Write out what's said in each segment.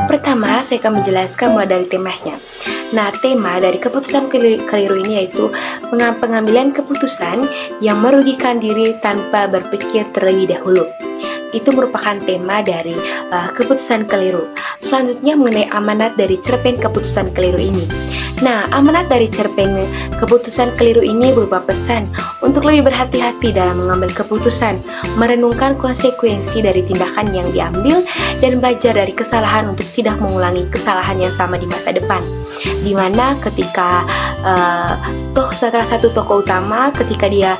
Pertama, saya akan menjelaskan mulai dari temanya. Nah, tema dari keputusan keliru ini yaitu pengambilan keputusan yang merugikan diri tanpa berpikir terlebih dahulu. Itu merupakan tema dari keputusan keliru. Selanjutnya mengenai amanat dari cerpen keputusan keliru ini. Nah, amanat dari cerpen keputusan keliru ini berupa pesan untuk lebih berhati-hati dalam mengambil keputusan, merenungkan konsekuensi dari tindakan yang diambil, dan belajar dari kesalahan untuk tidak mengulangi kesalahan yang sama di masa depan. Dimana ketika salah satu tokoh utama ketika dia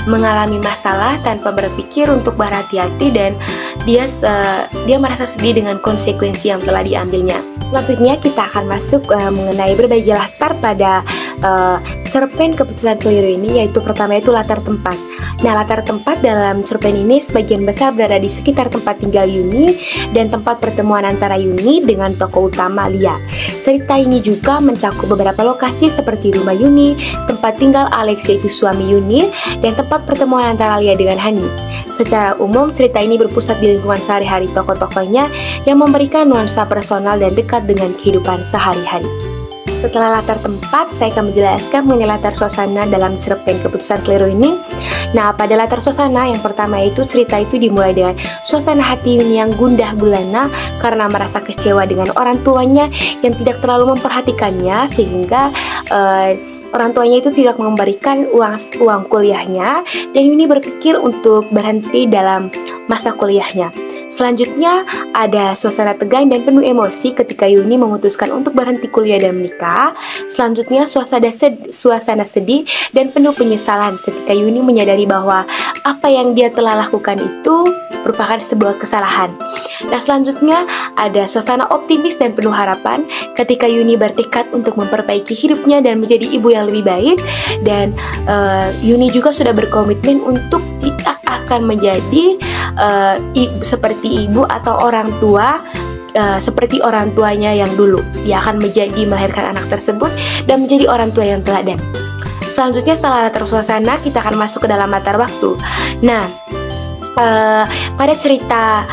mengalami masalah tanpa berpikir untuk berhati-hati, dan dia merasa sedih dengan konsekuensi yang telah diambilnya. Selanjutnya kita akan masuk mengenai berbagai latar pada cerpen keputusan keliru ini, yaitu pertama itu latar tempat. Nah, latar tempat dalam cerpen ini sebagian besar berada di sekitar tempat tinggal Yuni dan tempat pertemuan antara Yuni dengan tokoh utama Lia. Cerita ini juga mencakup beberapa lokasi seperti rumah Yuni, tempat tinggal Alex yaitu suami Yuni, dan tempat pertemuan antara Lia dengan Hani. Secara umum, cerita ini berpusat di lingkungan sehari-hari tokoh-tokohnya yang memberikan nuansa personal dan dekat dengan kehidupan sehari-hari. Setelah latar tempat, saya akan menjelaskan mengenai latar suasana dalam cerpen keputusan keliru ini. Nah, pada latar suasana yang pertama itu cerita itu dimulai dengan suasana hati Yuni yang gundah gulana karena merasa kecewa dengan orang tuanya yang tidak terlalu memperhatikannya, sehingga orang tuanya itu tidak memberikan uang kuliahnya, dan Yuni berpikir untuk berhenti dalam masa kuliahnya. Selanjutnya ada suasana tegang dan penuh emosi ketika Yuni memutuskan untuk berhenti kuliah dan menikah. Selanjutnya suasana sedih dan penuh penyesalan ketika Yuni menyadari bahwa apa yang dia telah lakukan itu merupakan sebuah kesalahan. Nah, selanjutnya ada suasana optimis dan penuh harapan ketika Yuni bertekad untuk memperbaiki hidupnya dan menjadi ibu yang lebih baik, dan Yuni juga sudah berkomitmen untuk tidak akan menjadi seperti ibu atau orang tua seperti orang tuanya yang dulu. Dia akan melahirkan anak tersebut dan menjadi orang tua yang teladan. Selanjutnya setelah latar suasana, kita akan masuk ke dalam latar waktu. Nah, pada cerita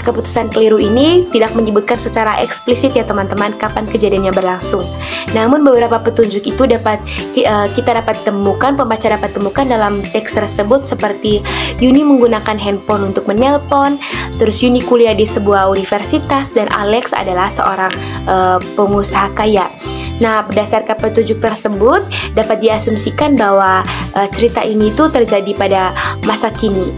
keputusan keliru ini tidak menyebutkan secara eksplisit ya teman-teman kapan kejadiannya berlangsung. Namun beberapa petunjuk itu pembaca dapat temukan dalam teks tersebut, seperti Yuni menggunakan handphone untuk menelpon, terus Yuni kuliah di sebuah universitas, dan Alex adalah seorang pengusaha kaya. Nah, berdasarkan petunjuk tersebut dapat diasumsikan bahwa cerita ini itu terjadi pada masa kini.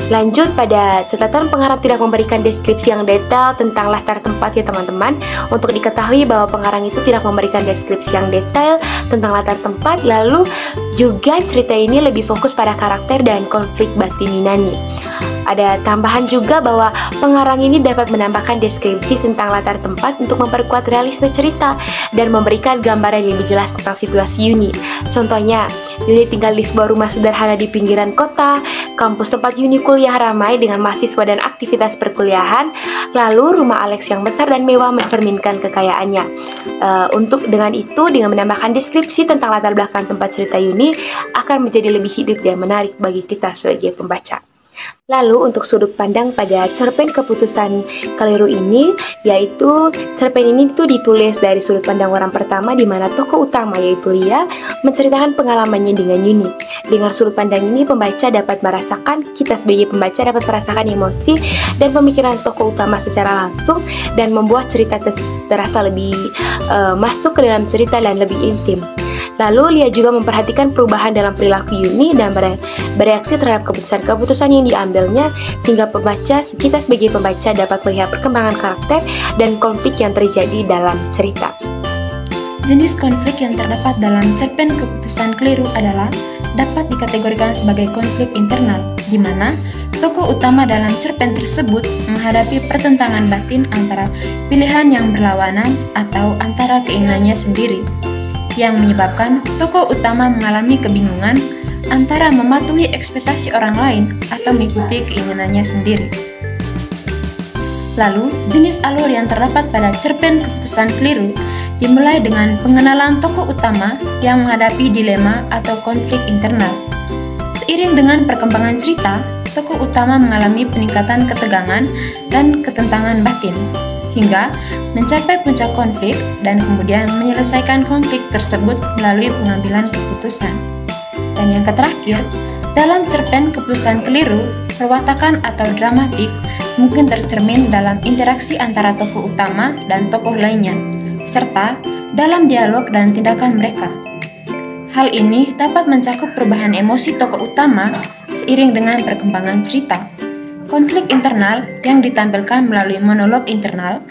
Lanjut pada catatan, pengarang tidak memberikan deskripsi yang detail tentang latar tempat ya teman-teman. Untuk diketahui bahwa pengarang itu tidak memberikan deskripsi yang detail tentang latar tempat. Lalu juga cerita ini lebih fokus pada karakter dan konflik batin Yunani. Ada tambahan juga bahwa pengarang ini dapat menambahkan deskripsi tentang latar tempat untuk memperkuat realisme cerita dan memberikan gambaran yang lebih jelas tentang situasi Yuni. Contohnya, Yuni tinggal di sebuah rumah sederhana di pinggiran kota, kampus tempat Yuni kuliah ramai dengan mahasiswa dan aktivitas perkuliahan, lalu rumah Alex yang besar dan mewah mencerminkan kekayaannya. Dengan menambahkan deskripsi tentang latar belakang tempat cerita Yuni akan menjadi lebih hidup dan menarik bagi kita sebagai pembaca. Lalu untuk sudut pandang pada cerpen keputusan keliru ini, yaitu cerpen ini tuh ditulis dari sudut pandang orang pertama, di mana tokoh utama yaitu Lia menceritakan pengalamannya dengan Yuni. Dengan sudut pandang ini kita sebagai pembaca dapat merasakan emosi dan pemikiran tokoh utama secara langsung, dan membuat cerita terasa lebih masuk ke dalam cerita dan lebih intim. Lalu Lia juga memperhatikan perubahan dalam perilaku Yuni dan bereaksi terhadap keputusan-keputusan yang diambilnya, sehingga kita sebagai pembaca dapat melihat perkembangan karakter dan konflik yang terjadi dalam cerita. Jenis konflik yang terdapat dalam cerpen keputusan keliru adalah dapat dikategorikan sebagai konflik internal, di mana tokoh utama dalam cerpen tersebut menghadapi pertentangan batin antara pilihan yang berlawanan atau antara keinginannya sendiri, yang menyebabkan tokoh utama mengalami kebingungan antara mematuhi ekspektasi orang lain atau mengikuti keinginannya sendiri. Lalu, jenis alur yang terdapat pada cerpen keputusan keliru dimulai dengan pengenalan tokoh utama yang menghadapi dilema atau konflik internal. Seiring dengan perkembangan cerita, tokoh utama mengalami peningkatan ketegangan dan ketentangan batin, hingga mencapai puncak konflik dan kemudian menyelesaikan konflik tersebut melalui pengambilan keputusan. Dan yang terakhir, dalam cerpen keputusan keliru, perwatakan atau dramatik mungkin tercermin dalam interaksi antara tokoh utama dan tokoh lainnya, serta dalam dialog dan tindakan mereka. Hal ini dapat mencakup perubahan emosi tokoh utama seiring dengan perkembangan cerita, konflik internal yang ditampilkan melalui monolog internal,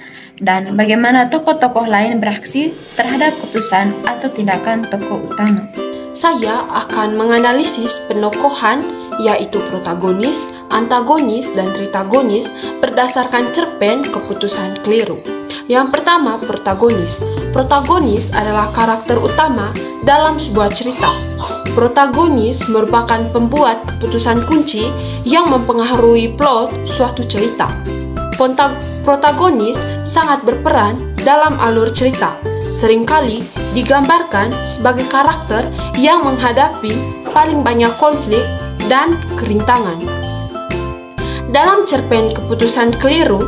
dan bagaimana tokoh-tokoh lain beraksi terhadap keputusan atau tindakan tokoh utama. Saya akan menganalisis penokohan yaitu protagonis, antagonis, dan tritagonis berdasarkan cerpen Keputusan Keliru. Yang pertama, protagonis. Protagonis adalah karakter utama dalam sebuah cerita. Protagonis merupakan pembuat keputusan kunci yang mempengaruhi plot suatu cerita. Protagonis sangat berperan dalam alur cerita. Seringkali digambarkan sebagai karakter yang menghadapi paling banyak konflik dan kerintangan. Dalam cerpen Keputusan Keliru,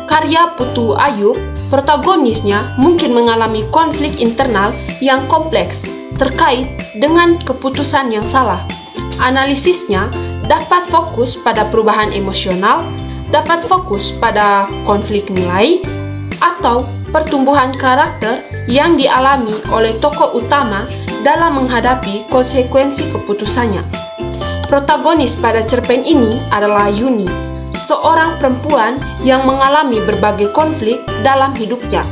karya Putu Ayub, protagonisnya mungkin mengalami konflik internal yang kompleks terkait dengan keputusan yang salah. Analisisnya dapat fokus pada perubahan emosional, dapat fokus pada konflik nilai, atau pertumbuhan karakter yang dialami oleh tokoh utama dalam menghadapi konsekuensi keputusannya. Protagonis pada cerpen ini adalah Yuni, seorang perempuan yang mengalami berbagai konflik dalam hidupnya.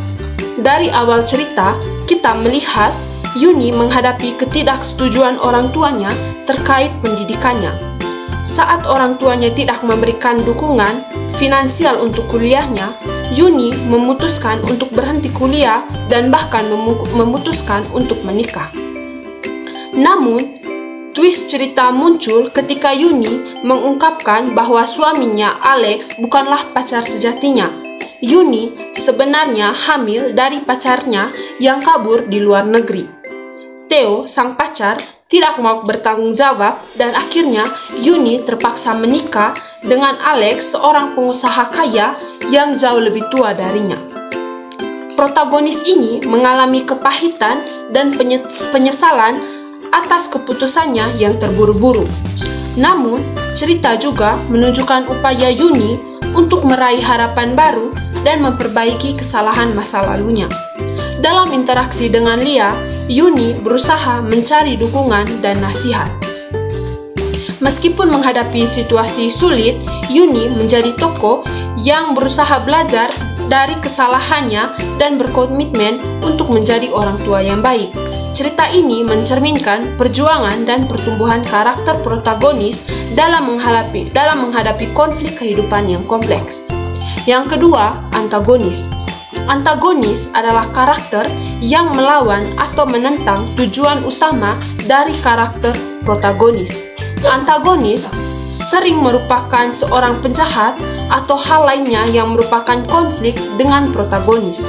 Dari awal cerita, kita melihat Yuni menghadapi ketidaksetujuan orang tuanya terkait pendidikannya. Saat orang tuanya tidak memberikan dukungan finansial untuk kuliahnya, Yuni memutuskan untuk berhenti kuliah dan bahkan memutuskan untuk menikah. Namun, twist cerita muncul ketika Yuni mengungkapkan bahwa suaminya, Alex, bukanlah pacar sejatinya. Yuni sebenarnya hamil dari pacarnya yang kabur di luar negeri. Theo, sang pacar, tidak mau bertanggung jawab dan akhirnya Yuni terpaksa menikah dengan Alex, seorang pengusaha kaya yang jauh lebih tua darinya. Protagonis ini mengalami kepahitan dan penyesalan atas keputusannya yang terburu-buru. Namun, cerita juga menunjukkan upaya Yuni untuk meraih harapan baru dan memperbaiki kesalahan masa lalunya. Dalam interaksi dengan Lia, Yuni berusaha mencari dukungan dan nasihat. Meskipun menghadapi situasi sulit, Yuni menjadi tokoh yang berusaha belajar dari kesalahannya dan berkomitmen untuk menjadi orang tua yang baik. Cerita ini mencerminkan perjuangan dan pertumbuhan karakter protagonis dalam menghadapi konflik kehidupan yang kompleks. Yang kedua, antagonis. Antagonis adalah karakter yang melawan atau menentang tujuan utama dari karakter protagonis. Antagonis sering merupakan seorang penjahat atau hal lainnya yang merupakan konflik dengan protagonis.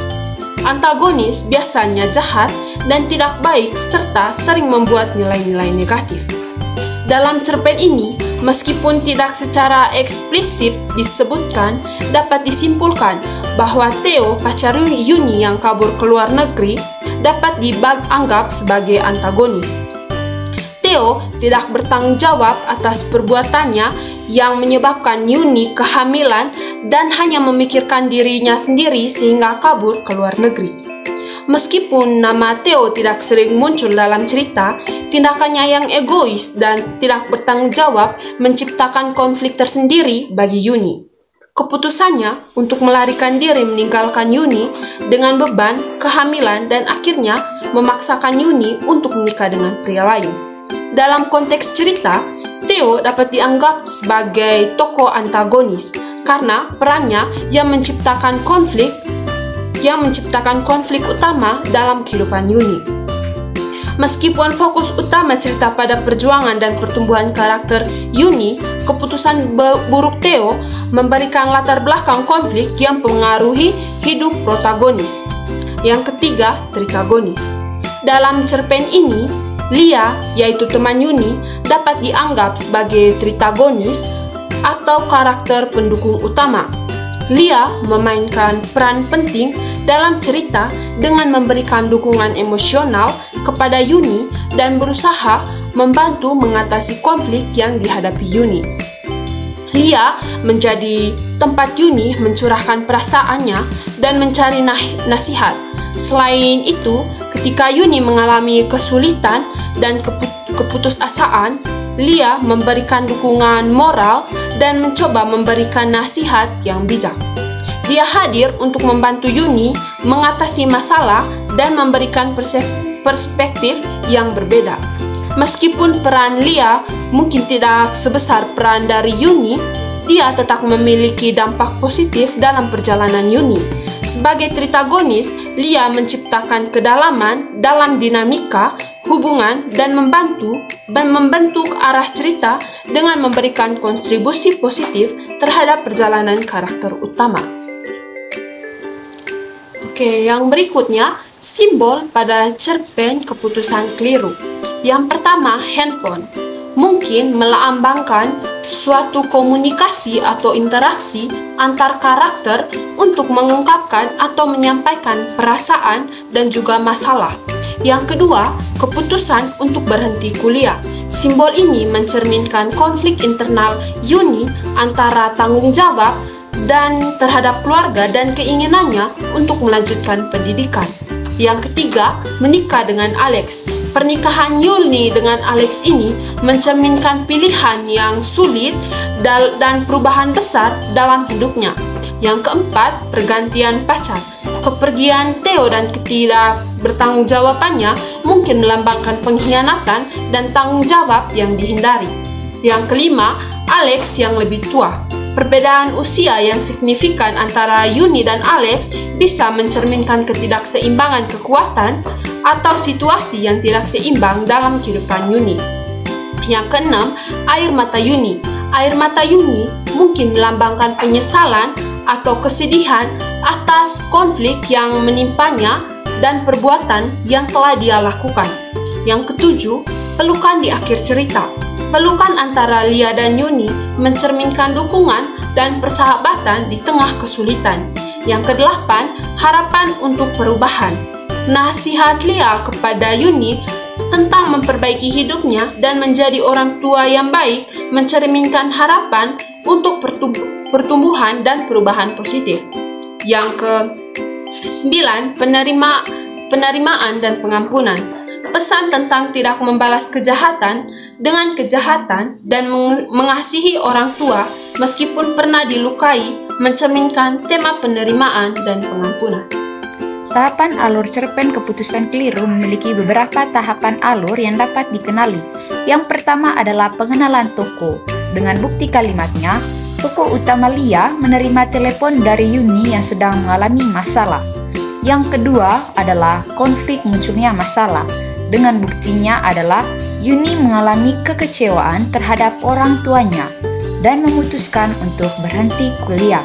Antagonis biasanya jahat dan tidak baik serta sering membuat nilai-nilai negatif. Dalam cerpen ini, meskipun tidak secara eksplisit disebutkan, dapat disimpulkan bahwa Theo, pacar Yuni yang kabur ke luar negeri, dapat dianggap sebagai antagonis. Theo tidak bertanggung jawab atas perbuatannya yang menyebabkan Yuni kehamilan dan hanya memikirkan dirinya sendiri sehingga kabur ke luar negeri. Meskipun nama Theo tidak sering muncul dalam cerita, tindakannya yang egois dan tidak bertanggung jawab menciptakan konflik tersendiri bagi Yuni. Keputusannya untuk melarikan diri meninggalkan Yuni dengan beban, kehamilan, dan akhirnya memaksakan Yuni untuk menikah dengan pria lain. Dalam konteks cerita, Theo dapat dianggap sebagai tokoh antagonis karena perannya yang menciptakan konflik utama dalam kehidupan Yuni. Meskipun fokus utama cerita pada perjuangan dan pertumbuhan karakter Yuni, keputusan buruk Theo memberikan latar belakang konflik yang mempengaruhi hidup protagonis. Yang ketiga, tritagonis. Dalam cerpen ini, Lia, yaitu teman Yuni, dapat dianggap sebagai tritagonis atau karakter pendukung utama. Lia memainkan peran penting dalam cerita dengan memberikan dukungan emosional kepada Yuni dan berusaha membantu mengatasi konflik yang dihadapi Yuni. Lia menjadi tempat Yuni mencurahkan perasaannya dan mencari nasihat. Selain itu, ketika Yuni mengalami kesulitan dan keputusasaan, Lia memberikan dukungan moral dan mencoba memberikan nasihat yang bijak. Dia hadir untuk membantu Yuni mengatasi masalah dan memberikan perspektif yang berbeda. Meskipun peran Lia mungkin tidak sebesar peran dari Yuni, dia tetap memiliki dampak positif dalam perjalanan Yuni. Sebagai tritagonis, Lia menciptakan kedalaman dalam dinamika hubungan dan membentuk arah cerita dengan memberikan kontribusi positif terhadap perjalanan karakter utama. Oke, yang berikutnya, simbol pada cerpen keputusan keliru. Yang pertama, handphone. Mungkin melambangkan suatu komunikasi atau interaksi antar karakter untuk mengungkapkan atau menyampaikan perasaan dan juga masalah. Yang kedua, keputusan untuk berhenti kuliah. Simbol ini mencerminkan konflik internal Yuni antara tanggung jawab dan terhadap keluarga dan keinginannya untuk melanjutkan pendidikan. Yang ketiga, menikah dengan Alex. Pernikahan Yuni dengan Alex ini mencerminkan pilihan yang sulit dan perubahan besar dalam hidupnya. Yang keempat, pergantian pacar. Kepergian Theo dan ketidak bertanggungjawabannya mungkin melambangkan pengkhianatan dan tanggung jawab yang dihindari. Yang kelima, Alex yang lebih tua. Perbedaan usia yang signifikan antara Yuni dan Alex bisa mencerminkan ketidakseimbangan kekuatan atau situasi yang tidak seimbang dalam kehidupan Yuni. Yang keenam, air mata Yuni. Air mata Yuni mungkin melambangkan penyesalan atau kesedihan atas konflik yang menimpanya dan perbuatan yang telah dia lakukan. Yang ketujuh, pelukan di akhir cerita. Pelukan antara Lia dan Yuni mencerminkan dukungan dan persahabatan di tengah kesulitan. Yang kedelapan, harapan untuk perubahan. Nasihat Lia kepada Yuni tentang memperbaiki hidupnya dan menjadi orang tua yang baik mencerminkan harapan untuk pertumbuhan dan perubahan positif. Yang ke-9, penerimaan dan pengampunan. Pesan tentang tidak membalas kejahatan dengan kejahatan dan mengasihi orang tua meskipun pernah dilukai mencerminkan tema penerimaan dan pengampunan. Tahapan alur cerpen keputusan keliru memiliki beberapa tahapan alur yang dapat dikenali. Yang pertama adalah pengenalan tokoh. Dengan bukti kalimatnya, tokoh utama Lia menerima telepon dari Yuni yang sedang mengalami masalah. Yang kedua adalah konflik munculnya masalah. Dengan buktinya adalah Yuni mengalami kekecewaan terhadap orang tuanya dan memutuskan untuk berhenti kuliah.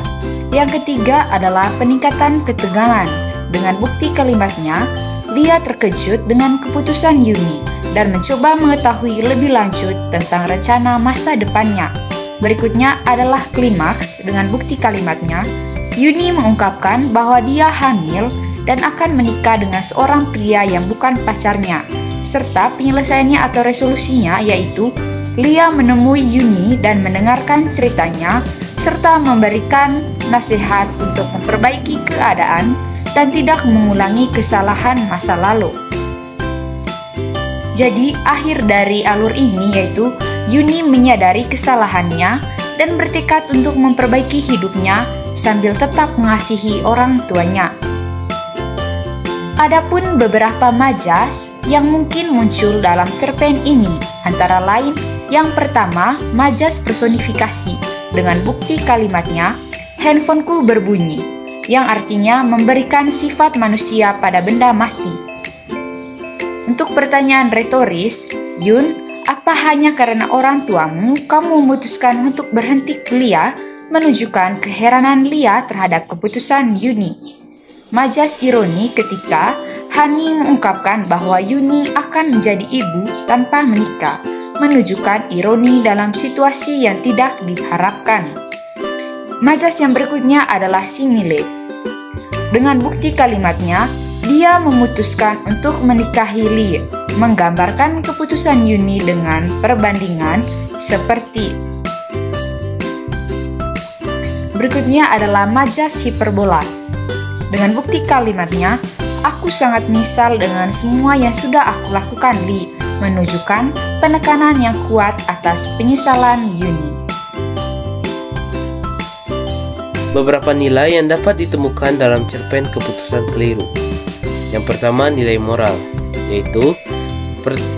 Yang ketiga adalah peningkatan ketegangan. Dengan bukti kalimatnya, Lia terkejut dengan keputusan Yuni dan mencoba mengetahui lebih lanjut tentang rencana masa depannya. Berikutnya adalah klimaks. Dengan bukti kalimatnya, Yuni mengungkapkan bahwa dia hamil dan akan menikah dengan seorang pria yang bukan pacarnya, serta penyelesaiannya atau resolusinya yaitu Lia menemui Yuni dan mendengarkan ceritanya, serta memberikan nasihat untuk memperbaiki keadaan dan tidak mengulangi kesalahan masa lalu. Jadi, akhir dari alur ini yaitu Yuni menyadari kesalahannya dan bertekad untuk memperbaiki hidupnya sambil tetap mengasihi orang tuanya. Adapun beberapa majas yang mungkin muncul dalam cerpen ini, antara lain yang pertama, majas personifikasi. Dengan bukti kalimatnya, handphoneku berbunyi, yang artinya memberikan sifat manusia pada benda mati. Untuk pertanyaan retoris, Yun, apa hanya karena orang tuamu kamu memutuskan untuk berhenti kuliah? Menunjukkan keheranan Lia terhadap keputusan Yuni. majas ironi ketika Hani mengungkapkan bahwa Yuni akan menjadi ibu tanpa menikah, menunjukkan ironi dalam situasi yang tidak diharapkan. Majas yang berikutnya adalah si Nilai. Dengan bukti kalimatnya, dia memutuskan untuk menikahi Lee, menggambarkan keputusan Yuni dengan perbandingan seperti. Berikutnya adalah majas hiperbola. Dengan bukti kalimatnya, aku sangat menyesal dengan semua yang sudah aku lakukan, Lee, menunjukkan penekanan yang kuat atas penyesalan Yuni. Beberapa nilai yang dapat ditemukan dalam cerpen keputusan keliru. Yang pertama, nilai moral, yaitu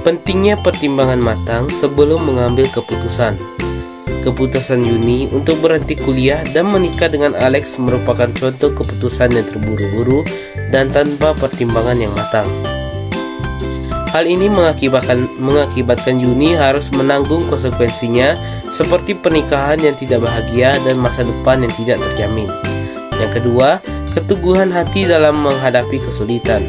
pentingnya pertimbangan matang sebelum mengambil keputusan. Keputusan Yuni untuk berhenti kuliah dan menikah dengan Alex merupakan contoh keputusan yang terburu-buru dan tanpa pertimbangan yang matang. Hal ini mengakibatkan Yuni harus menanggung konsekuensinya seperti pernikahan yang tidak bahagia dan masa depan yang tidak terjamin. Yang kedua, keteguhan hati dalam menghadapi kesulitan.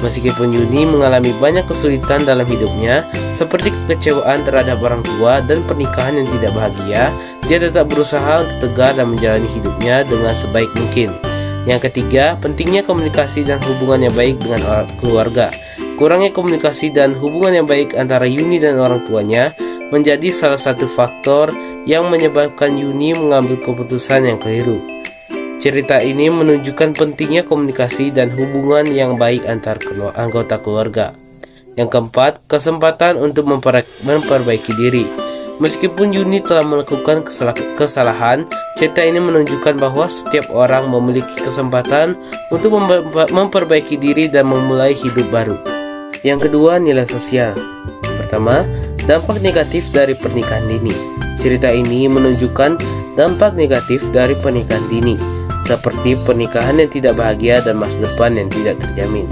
Meskipun Yuni mengalami banyak kesulitan dalam hidupnya, seperti kekecewaan terhadap orang tua dan pernikahan yang tidak bahagia, dia tetap berusaha untuk tegar dan menjalani hidupnya dengan sebaik mungkin. Yang ketiga, pentingnya komunikasi dan hubungan yang baik dengan orang keluarga. Kurangnya komunikasi dan hubungan yang baik antara Yuni dan orang tuanya menjadi salah satu faktor yang menyebabkan Yuni mengambil keputusan yang keliru. Cerita ini menunjukkan pentingnya komunikasi dan hubungan yang baik antar anggota keluarga. Yang keempat, kesempatan untuk memperbaiki diri. Meskipun Yuni telah melakukan kesalahan, cerita ini menunjukkan bahwa setiap orang memiliki kesempatan untuk memperbaiki diri dan memulai hidup baru. Yang kedua, nilai sosial. Pertama, dampak negatif dari pernikahan dini. Cerita ini menunjukkan dampak negatif dari pernikahan dini, seperti pernikahan yang tidak bahagia dan masa depan yang tidak terjamin.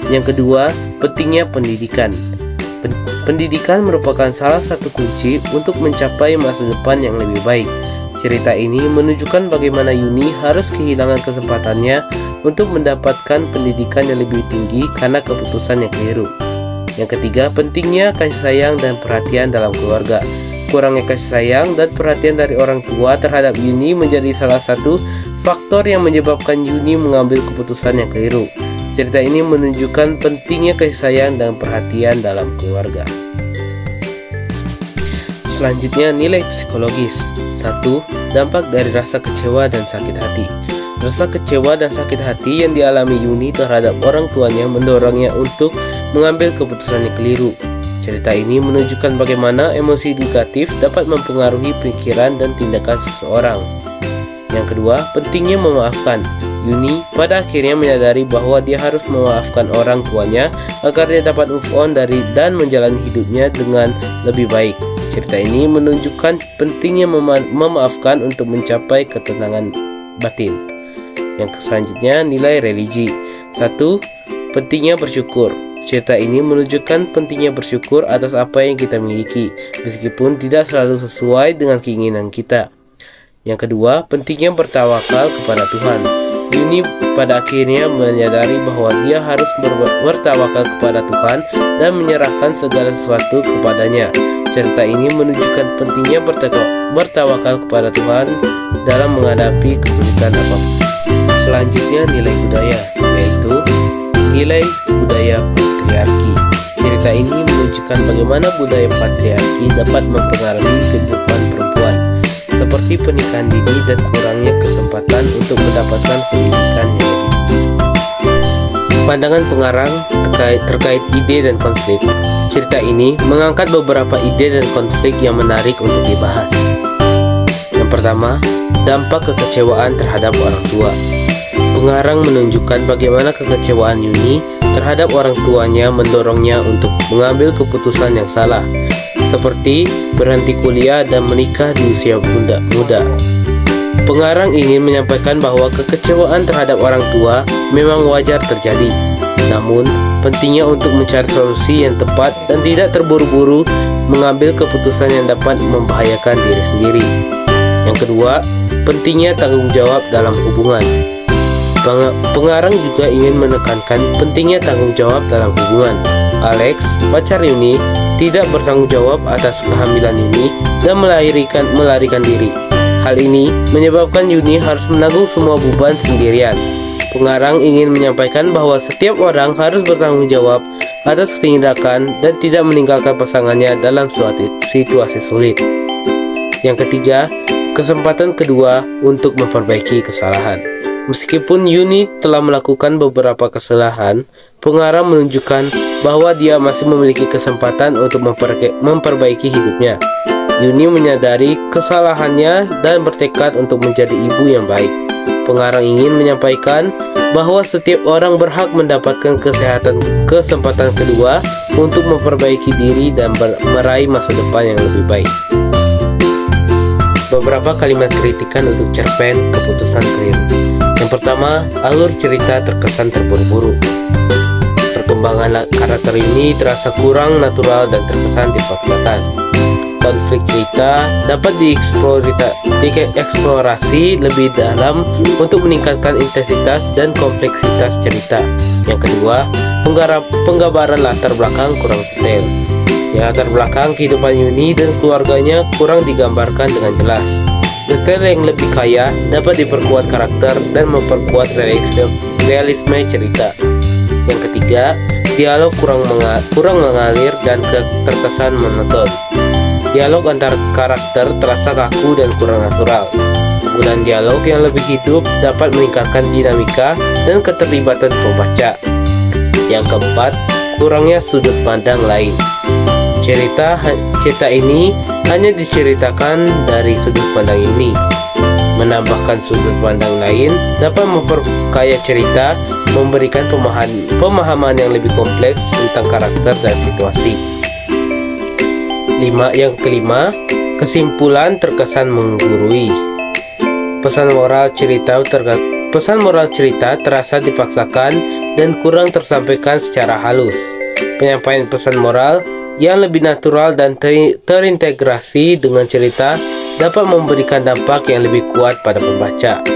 Yang kedua, pentingnya pendidikan. Pendidikan merupakan salah satu kunci untuk mencapai masa depan yang lebih baik. Cerita ini menunjukkan bagaimana Yuni harus kehilangan kesempatannya untuk mendapatkan pendidikan yang lebih tinggi karena keputusan yang keliru. Yang ketiga, pentingnya kasih sayang dan perhatian dalam keluarga. Kurangnya kasih sayang dan perhatian dari orang tua terhadap Yuni menjadi salah satu faktor yang menyebabkan Yuni mengambil keputusan yang keliru. Cerita ini menunjukkan pentingnya kasih sayang dan perhatian dalam keluarga. Selanjutnya, nilai psikologis. 1. Dampak dari rasa kecewa dan sakit hati. Rasa kecewa dan sakit hati yang dialami Yuni terhadap orang tuanya mendorongnya untuk mengambil keputusan yang keliru. Cerita ini menunjukkan bagaimana emosi negatif dapat mempengaruhi pikiran dan tindakan seseorang. Yang kedua, pentingnya memaafkan. Yuni pada akhirnya menyadari bahwa dia harus memaafkan orang tuanya agar dia dapat move on dari dan menjalani hidupnya dengan lebih baik. Cerita ini menunjukkan pentingnya memaafkan untuk mencapai ketenangan batin. Yang selanjutnya, nilai religi. 1. Pentingnya bersyukur. Cerita ini menunjukkan pentingnya bersyukur atas apa yang kita miliki, meskipun tidak selalu sesuai dengan keinginan kita. Yang kedua, pentingnya bertawakal kepada Tuhan. Yuni pada akhirnya menyadari bahwa dia harus bertawakal kepada Tuhan dan menyerahkan segala sesuatu kepadanya. Cerita ini menunjukkan pentingnya bertawakal kepada Tuhan dalam menghadapi kesulitan apapun. Selanjutnya, nilai budaya, yaitu nilai budaya patriarki. Cerita ini menunjukkan bagaimana budaya patriarki dapat mempengaruhi kehidupan perempuan, seperti pernikahan dini dan kurangnya kesempatan untuk mendapatkan pendidikan yang lebih tinggi. Pandangan pengarang terkait ide dan konflik. Cerita ini mengangkat beberapa ide dan konflik yang menarik untuk dibahas. Yang pertama, dampak kekecewaan terhadap orang tua. Pengarang menunjukkan bagaimana kekecewaan Yuni terhadap orang tuanya mendorongnya untuk mengambil keputusan yang salah, seperti berhenti kuliah dan menikah di usia muda. Pengarang ingin menyampaikan bahwa kekecewaan terhadap orang tua memang wajar terjadi, namun pentingnya untuk mencari solusi yang tepat dan tidak terburu-buru mengambil keputusan yang dapat membahayakan diri sendiri. Yang kedua, pentingnya tanggung jawab dalam hubungan. Pengarang juga ingin menekankan pentingnya tanggung jawab dalam hubungan. Alex, pacar Yuni, tidak bertanggung jawab atas kehamilan Yuni dan melarikan diri. Hal ini menyebabkan Yuni harus menanggung semua beban sendirian. Pengarang ingin menyampaikan bahwa setiap orang harus bertanggung jawab atas tindakan dan tidak meninggalkan pasangannya dalam suatu situasi sulit. Yang ketiga, kesempatan kedua untuk memperbaiki kesalahan. Meskipun Yuni telah melakukan beberapa kesalahan, pengarang menunjukkan bahwa dia masih memiliki kesempatan untuk memperbaiki hidupnya. Yuni menyadari kesalahannya dan bertekad untuk menjadi ibu yang baik. Pengarang ingin menyampaikan bahwa setiap orang berhak mendapatkan kesempatan kedua untuk memperbaiki diri dan meraih masa depan yang lebih baik. Beberapa kalimat kritikan untuk cerpen Keputusan Keliru. Yang pertama, alur cerita terkesan terburu-buru. Perkembangan karakter ini terasa kurang natural dan terkesan dipaksakan. Konflik cerita dapat dieksplorasi lebih dalam untuk meningkatkan intensitas dan kompleksitas cerita. Yang kedua, penggambaran latar belakang kurang detail. Di latar belakang kehidupan Yuni dan keluarganya kurang digambarkan dengan jelas. Detail yang lebih kaya dapat diperkuat karakter dan memperkuat realisme cerita. Yang ketiga, dialog kurang mengalir dan terkesan monoton. Dialog antar karakter terasa kaku dan kurang natural. Penggunaan dialog yang lebih hidup dapat meningkatkan dinamika dan keterlibatan pembaca. Yang keempat, kurangnya sudut pandang lain. Cerita ini hanya diceritakan dari sudut pandang ini. Menambahkan sudut pandang lain dapat memperkaya cerita, memberikan pemahaman yang lebih kompleks tentang karakter dan situasi. Yang kelima, kesimpulan terkesan menggurui. Pesan moral cerita terasa dipaksakan dan kurang tersampaikan secara halus. Penyampaian pesan moral yang lebih natural dan terintegrasi dengan cerita dapat memberikan dampak yang lebih kuat pada pembaca.